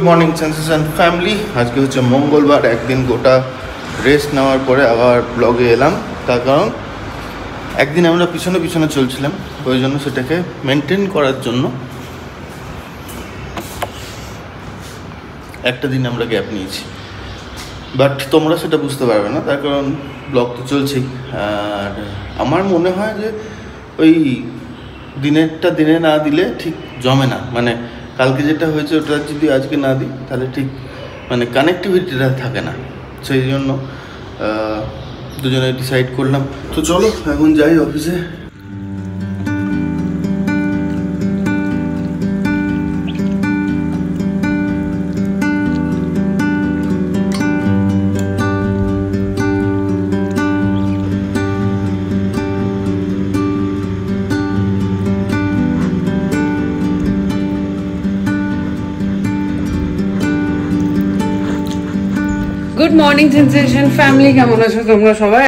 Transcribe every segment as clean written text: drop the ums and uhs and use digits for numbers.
Good morning sensation family. आज के হচ্ছে মঙ্গলবার, একদিন গোটা রেস্ট নেওয়ার পরে আবার ব্লগে এলাম। তার কারণ একদিন আমরা পিছনে পিছনে চলছিলাম, ওই জন্য সেটাকে মেনটেন করার জন্য একটা দিন আমরা গ্যাপ নিয়েছি। বাট তোমরা সেটা বুঝতে পারবে না, তার কারণ ব্লগ তো চলছেই। আর আমার মনে হয় যে ওই দিনেরটা দিনে না দিলে ঠিক জমে না, মানে কালকে যেটা হয়েছে ওটা যদি আজকে না দিই তাহলে ঠিক মানে কানেক্টিভিটিটা থাকে না। সেই জন্য দুজনে ডিসাইড করলাম, তো চলো এখন যাই অফিসে। গুড মর্নিং সেন্সেশন ফ্যামিলি, কেমন আছো তোমরা সবাই?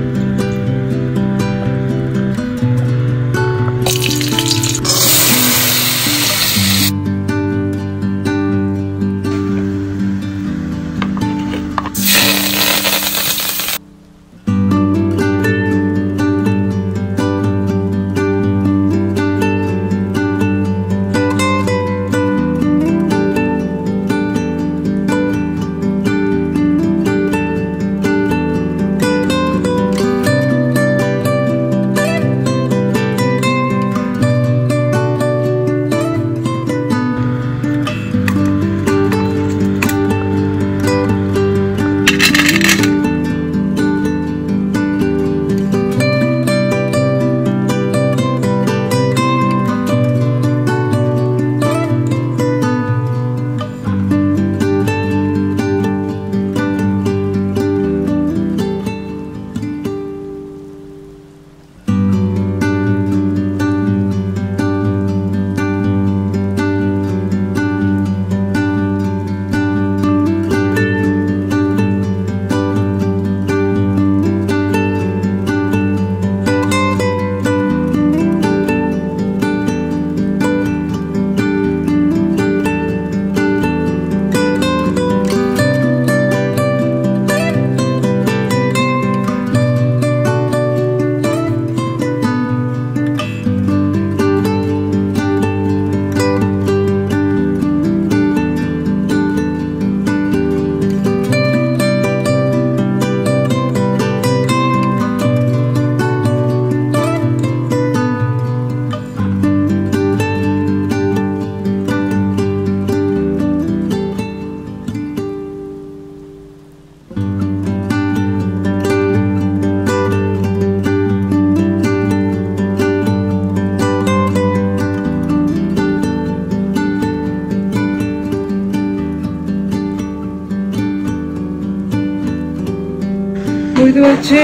বুঝতে পারছে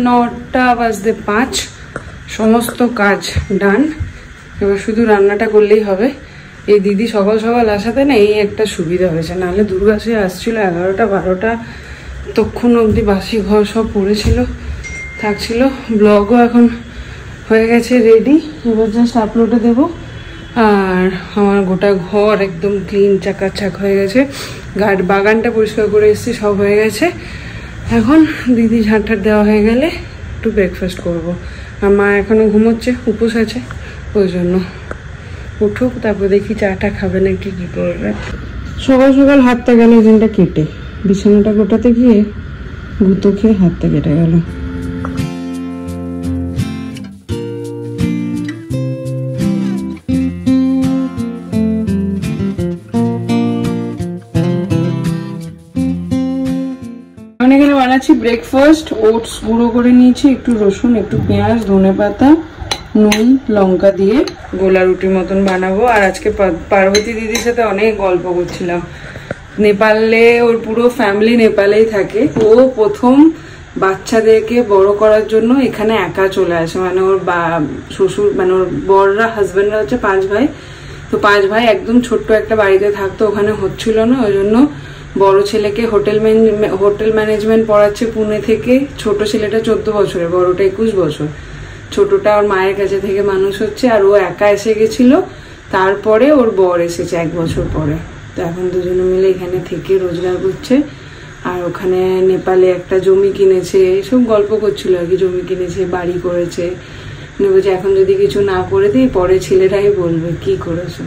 9:05 সমস্ত কাজ ডান। এবার শুধু রান্নাটা করলেই হবে। এই দিদি সকাল সকাল আসাতে না এই একটা সুবিধা হয়েছে, নাহলে দুর্গা সে আসছিল 11টা-12টা, তখন অবধি বাসি ঘর সব পড়েছিল থাকছিল। ব্লগও এখন হয়ে গেছে রেডি, এবার জাস্ট আপলোডে দেবো। আর আমার গোটা ঘর একদম ক্লিন চাকাচাক হয়ে গেছে, বাগানটা পরিষ্কার করে এসেছি, সব হয়ে গেছে। এখন দিদি ঝাঁটার দেওয়া হয়ে গেলে একটু ব্রেকফাস্ট করবো। আর মা এখনো ঘুমোচ্ছে, উপোস আছে, ওই জন্য উঠুক, তারপর দেখি চাটা খাবে নাকি কি করবে। সকাল সকাল হাতটা গেল দিনটা কেটে, বিছানাটা গোটাতে গিয়ে গুঁতো খেয়ে হাতটা কেটে গেল। এখানে বানাচ্ছি ব্রেকফাস্ট, ওটস গুঁড়ো করে নিয়েছি, একটু রসুন, একটু পেঁয়াজ, ধনেপাতা, নুন, লঙ্কা দিয়ে গোলা রুটির মতন বানাবো। আর আজকে পার্বতী দিদির সাথে অনেক গল্প করছিলাম। নেপালে ওর পুরো ফ্যামিলি নেপালেই থাকে। ও প্রথম বাচ্চাদেরকে বড় করার জন্য এখানে একা চলে আসে, মানে ওর শ্বশুর মানে ওর বড়রা হাজবেন্ডরা হচ্ছে 5 ভাই, তো 5 ভাই একদম ছোট্ট একটা বাড়িতে থাকতো, ওখানে হচ্ছিল না, ওই জন্য বড় ছেলেকে হোটেল ম্যানেজমেন্ট পড়াচ্ছে পুনে থেকে। ছোট ছেলেটা 14 বছরের, বড়টা 21 বছর। ছোটটা ওর মায়ের কাছে থেকে মানুষ হচ্ছে, আর ও একা এসে গেছিল। তারপরে ওর বর এসেছে 1 বছর পরে। তো এখন দুজনে মিলে এখানে থেকে রোজগার করছে। আর ওখানে নেপালে একটা জমি কিনেছে, সব গল্প করছিল আর কি, জমি কিনেছে, বাড়ি করেছে। বলছে এখন যদি কিছু না করে দিই পরে ছেলেরাই বলবে কি করেছো।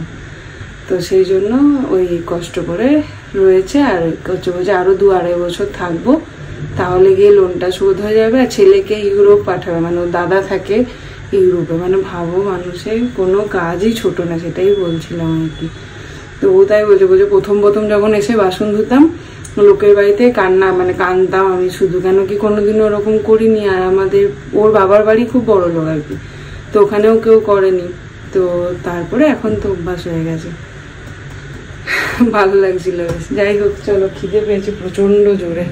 তো সেই জন্য ওই কষ্ট করে রয়েছে। আর বলছে আরো 2-2.5 বছর থাকবো, তাহলে গিয়ে লোনটা শোধ হয়ে যাবে। আর ছেলেকে ইউরোপ পাঠাবে, মানে ওর দাদা থাকে ইউরোপে। মানে ভাবো, মানুষের কোনো কাজই ছোট না, সেটাই বলছিলাম আর কি। তো ও তাই বলছে প্রথম যখন এসে বাসন ধুতাম লোকের বাড়িতে কাঁদতাম আমি শুধু, কেন কি কোনোদিনও ওরকম করিনি। আর আমাদের ওর বাবার বাড়ি খুব বড় লোক আর কি, তো ওখানেও কেউ করেনি। তো তারপরে এখন তো অভ্যাস হয়ে গেছে, ভালো লাগছিল বেশ। যাই হোক, চলো, খিদে পেয়েছে প্রচন্ড জোরে।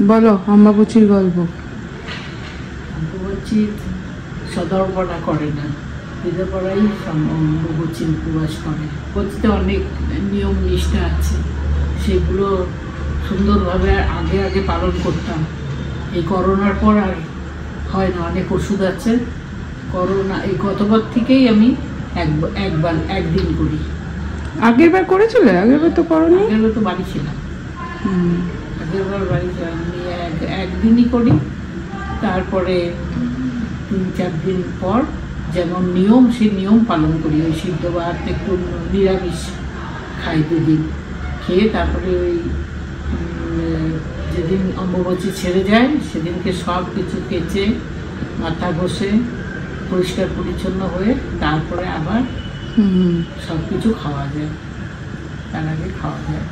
বলো অম্বাবুচির গল্প। অম্বাবুচির সদর্পণা করে না, হৃদয়পড়াই অম্বাবুচির উপবাস করে। প্রতিতে অনেক নিয়ম নিষ্ঠা আছে, সেগুলো সুন্দরভাবে আগে পালন করতাম। এই করোনার পর আর হয় না, অনেক ওষুধ আছে। করোনা এই গতবার থেকেই আমি একদিন করি। আগের বার করেছিলে? আগের বার তো করোনা, আগের বার তো বাড়ি ছিলাম। আগেরবার বাড়ি আমি একদিনই করি, তারপরে 3-4 দিন পর যেমন নিয়ম, সেই নিয়ম পালন করি। ওই সিদ্ধ ভাত, একটু নিরামিষ খাই 2 দিন, খেয়ে তারপরে ওই যেদিন অম্বাবুচি ছেড়ে যায় সেদিনকে সব কিছু কেচে মাথা ঘষে পরিষ্কার পরিচ্ছন্ন হয়ে তারপরে আবার সব কিছু খাওয়া যায়, তার আগে খাওয়া যায়।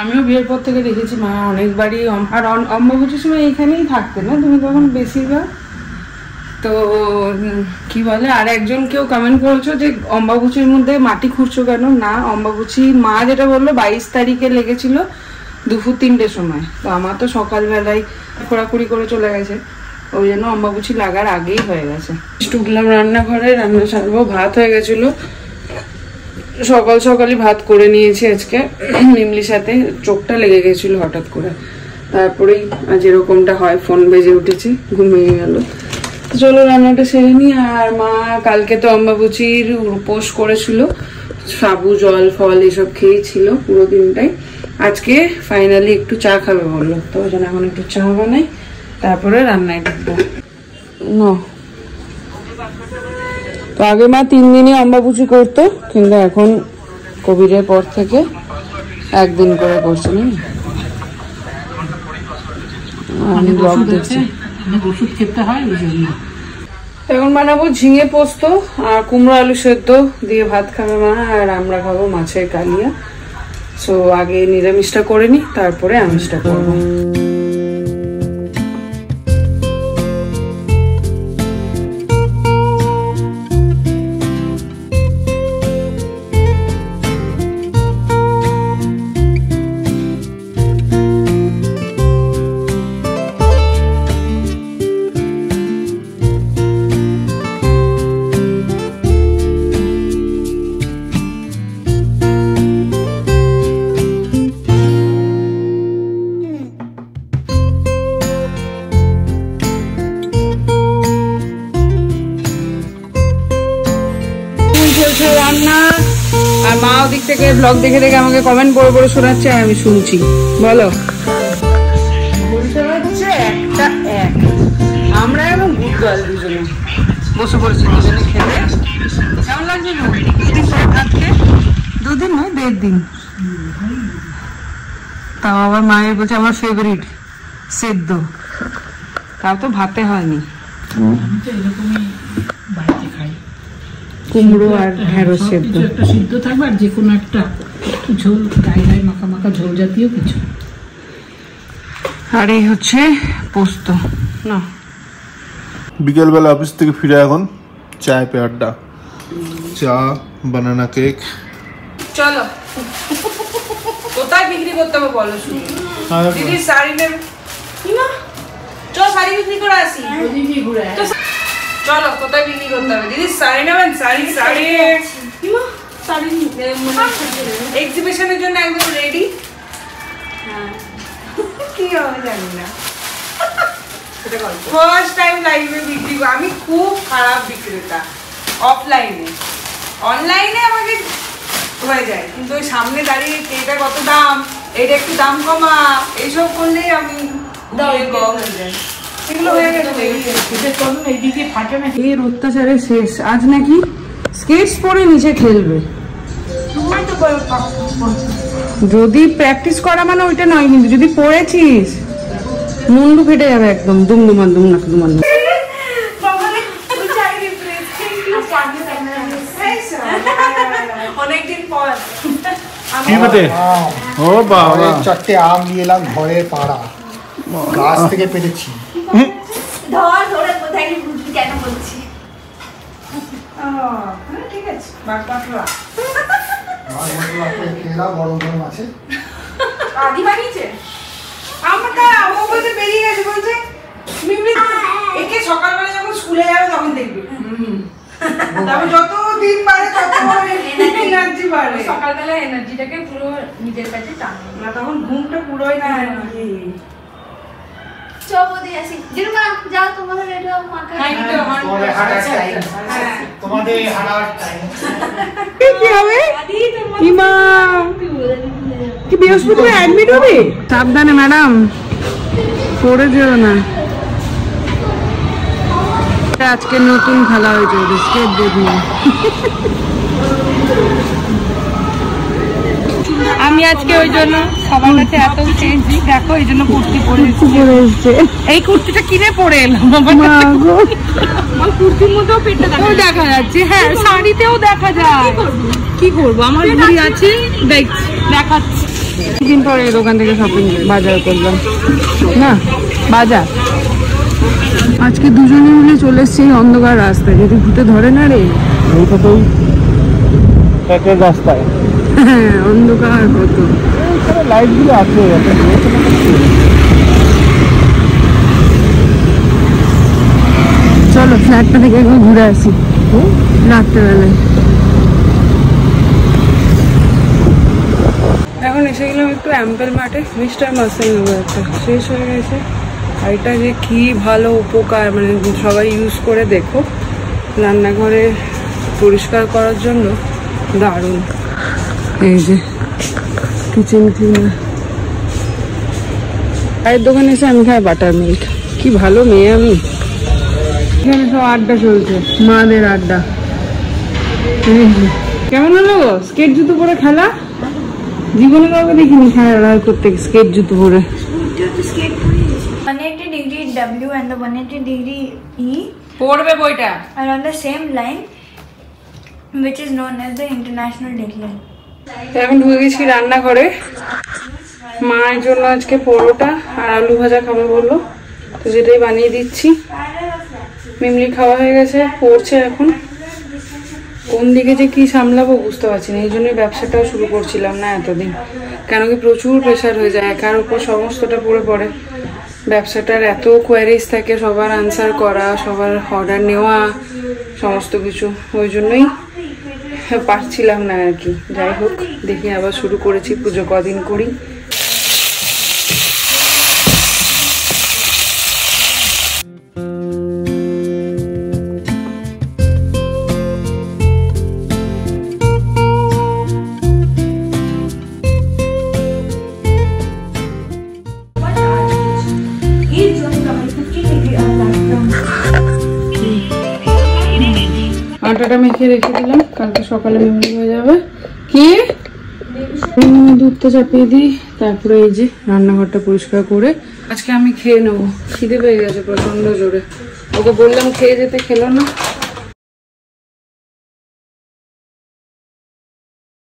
আমিও বিয়ের পর থেকে দেখেছি মা অনেকবারই, আর অম্বাবুচির সময় এইখানেই থাকতে না তুমি তখন বেশিরভাগ। তো কি বলে, আর একজন কেউ কমেন্ট করেছো যে অম্বাবুচির মধ্যে মাটি খুঁড়ছো কেন? না, অম্বাবুচি মা যেটা বললো 22 তারিখে লেগেছিল দুপুর 3টের সময়। তো আমার তো সকালবেলায় খোঁড়াখুড়ি করে চলে গেছে, ওই জন্য অম্বাবুচি লাগার আগেই হয়ে গেছে। ঢুকলাম রান্নাঘরে, রান্না সারবো। ভাত হয়ে গেছিল, সকালই ভাত করে নিয়েছি আজকে মিমলির সাথে। চোখটা লেগে গেছিল হঠাৎ করে, তারপরেই যেরকমটা হয় ফোন বেজে উঠেছে, ঘুমিয়ে গেল। চলো রান্নাটা সেরে নি। আর মা কালকে তো অম্বাবুচির উপোস করেছিল, সাবু জল ফল এসব খেয়েছিল পুরো দিনটাই। আজকে ফাইনালি একটু চা খাবে বললো, তো ওই জন্য এখন একটু চা বানাই, তারপরে রান্নায় ঢুকবো। তো আগে মা 3 দিনই অম্বাবুচি করতো, কিন্তু এখন কোভিডের পর থেকে 1 দিন করে করছে। আমি ব্লগ দেখছি, ওষুধ খেতে হয় ওই জন্য। এখন বানাবো ঝিঙে পোস্ত আর কুমড়ো আলু সেদ্ধ দিয়ে ভাত খাবে মা, আর আমরা খাবো মাছের কালিয়া। সো আগে নিরামিষটা করে নি, তারপরে আমিষটা করবো। রান্না, আর মা ওদিক থেকে ব্লগ দেখে দেখে আমাকে কমেন্ট পড়ে শোনাচ্ছে, আর আমি শুনছি। বলো, আমরা এবং গুডগার্ল দুজনে বসে পড়েছি দুজনে খেতে। কেমন লাগছে? 2 দিন পর ভাত খেয়ে, 2 দিন নয় 1.5 দিন। তাও আবার মায়ের বলছে আমার ফেভারিট সেদ্ধ, তাও তো ভাতে হয়নি। কুমড়ো আর ঢেঁড়স সেদ্ধ, একটা সিদ্ধ থাকবে আর যে কোনো একটা ঝোল, গায়ে মাখা ঝোল জাতীয় কিছু। আর এই হচ্ছে পোস্ত। না, বিকেলবেলা অফিস থেকে ফিরে এখন চায় পে আড্ডা, চা, বানানা কেক। চলো কোথায় বিক্রি করতে হবে বলো শুনি। দিদি শাড়ি নেবে, চল শাড়ি বিক্রি করে আসি। চলো কোথায় বিক্রি করতে হবে? দিদি শাড়ি নেবেন? শাড়ি এক্সিবিশনের জন্য একদম রেডি। কি হবে জানি না। ফার্স্ট টাইম লাইভে বিক্রি, আমি খুব খারাপ বিক্রেতা অফলাইনে। অনলাইনে আমাকে হয়ে যায়, কিন্তু ওই সামনে দাঁড়িয়ে এটা কত দাম, এটা একটু দাম কমা, এইসব করলেই আমি এগুলো হয়ে গেছে। এর অত্যাচারে শেষ। আজ নাকি স্কেটস পরে নিচে খেলবে। যদি প্র্যাকটিস করা মানে ওইটা নয়, কিন্তু যদি পড়েছিস মুন্ডু ফেটে যাবে একদম। দুমদুমান দুমনাক দুমান। অনেকদিন পর চারটে আম নিয়ে এলাম ঘরের পাড়া, গাছ থেকে পেরেছি। কেন বলছি ঠিক আছে, গরম গরম আছে। আদি বানিয়েছে আমাকে, ও বলতে বেরিয়ে গেছে, বলছে মিমলি একে সকালবেলা যখন স্কুলে যাবে তখন দেখবি। তারপর যত দিন বাড়ে তত এনার্জি বাড়ে। সকালবেলা এনার্জিটাকে পুরো নিজের কাছে টানো না, তখন ঘুমটা পুরোই না। চৌবদি আসি দিরুমা যাও, তোমাদের রেডি হও, মাকে তোমাদের হাঁটার টাইম কি হবে? ইমা কি বৃহস্পতিবার অ্যাডমিট হবে? সাবধানে ম্যাডাম, পড়ে যেও না। আজকে নতুন খেলা হয়েছে স্কেট বোর্ড নিয়ে। আমি আজকে ওই জন্য সবার কাছে এত চেঞ্জি, দেখো এই জন্য কুর্তি পরে এসেছে। এই কুর্তিটা কিনে পরে এলাম। আমার কুর্তির মধ্যেও পেটটা দেখা যাচ্ছে। হ্যাঁ, শাড়িতেও দেখা যায়। কি করবো, আমার ঘড়ি আছে, দেখাচ্ছি। দিন পরে এই দোকান থেকে শপিং বাজার করলাম না, বাজার। আজকে দুজনে মিলে চলে এসছি অন্ধকার রাস্তায়, যদি ভূতে ধরে না রে। রাস্তায় হ্যাঁ, অন্ধকার কত, লাইট গুলো আছে। চলো ফ্ল্যাটটা থেকে একবার ঘুরে আসি রাত্রেবেলায়। এখন এসে গেলাম একটু অ্যাম্পেল মার্টে, মিস্টার মাসেল নেবো একটা, শেষ হয়ে গেছে। আর এটা যে কি ভালো উপকার, মানে সবাই ইউজ করে দেখো, রান্নাঘরে পরিষ্কার করার জন্য দারুণ। এই যে কিচেন ক্লিনার। চায়ের দোকানে এসে আমি খাই বাটার মিল্ক, কি ভালো মেয়ে আমি। এখানে সব আড্ডা চলছে, মাদের আড্ডা। কেমন হলো স্কেট জুতো পরে খেলা? জীবনে কাউকে দেখিনি খেলা করতে স্কেট জুতো পরে। 180 degree W and the 180 degree E পড়বে বইটা are on the same line, which is known as the international decline. এখন ঢুকে গেছি রান্নাঘরে। মায়ের জন্য আজকে পরোটা আর আলু ভাজা খাবে বললো, তো যেটাই বানিয়ে দিচ্ছি। মিমলি খাওয়া হয়ে গেছে, পড়ছে এখন। কোন দিকে যে কি সামলাবো বুঝতে পারছি না, এই জন্যই ব্যবসাটাও শুরু করছিলাম না এতদিন। কেন কি প্রচুর প্রেশার হয়ে যায়, একার উপর সমস্তটা পড়ে পড়ে। ব্যবসাটার এত কোয়ারিজ থাকে, সবার আনসার করা, সবার অর্ডার নেওয়া, সমস্ত কিছু, ওই জন্যই পারছিলাম না আর কি। যাই হোক, দেখি আবার শুরু করেছি, পুজো কদিন করি। আটাটা মেখে রেখে দিলাম, কালকে সকালে মিমলি হয়ে যাবে। কি দুধটা চাপিয়ে দিই, তারপরে এই যে রান্নাঘরটা পরিষ্কার করে আজকে আমি খেয়ে নেবো। খিদে পেয়ে গেছে প্রচন্ড জোরে, ওকে বললাম খেয়ে যেতে, খেলো না।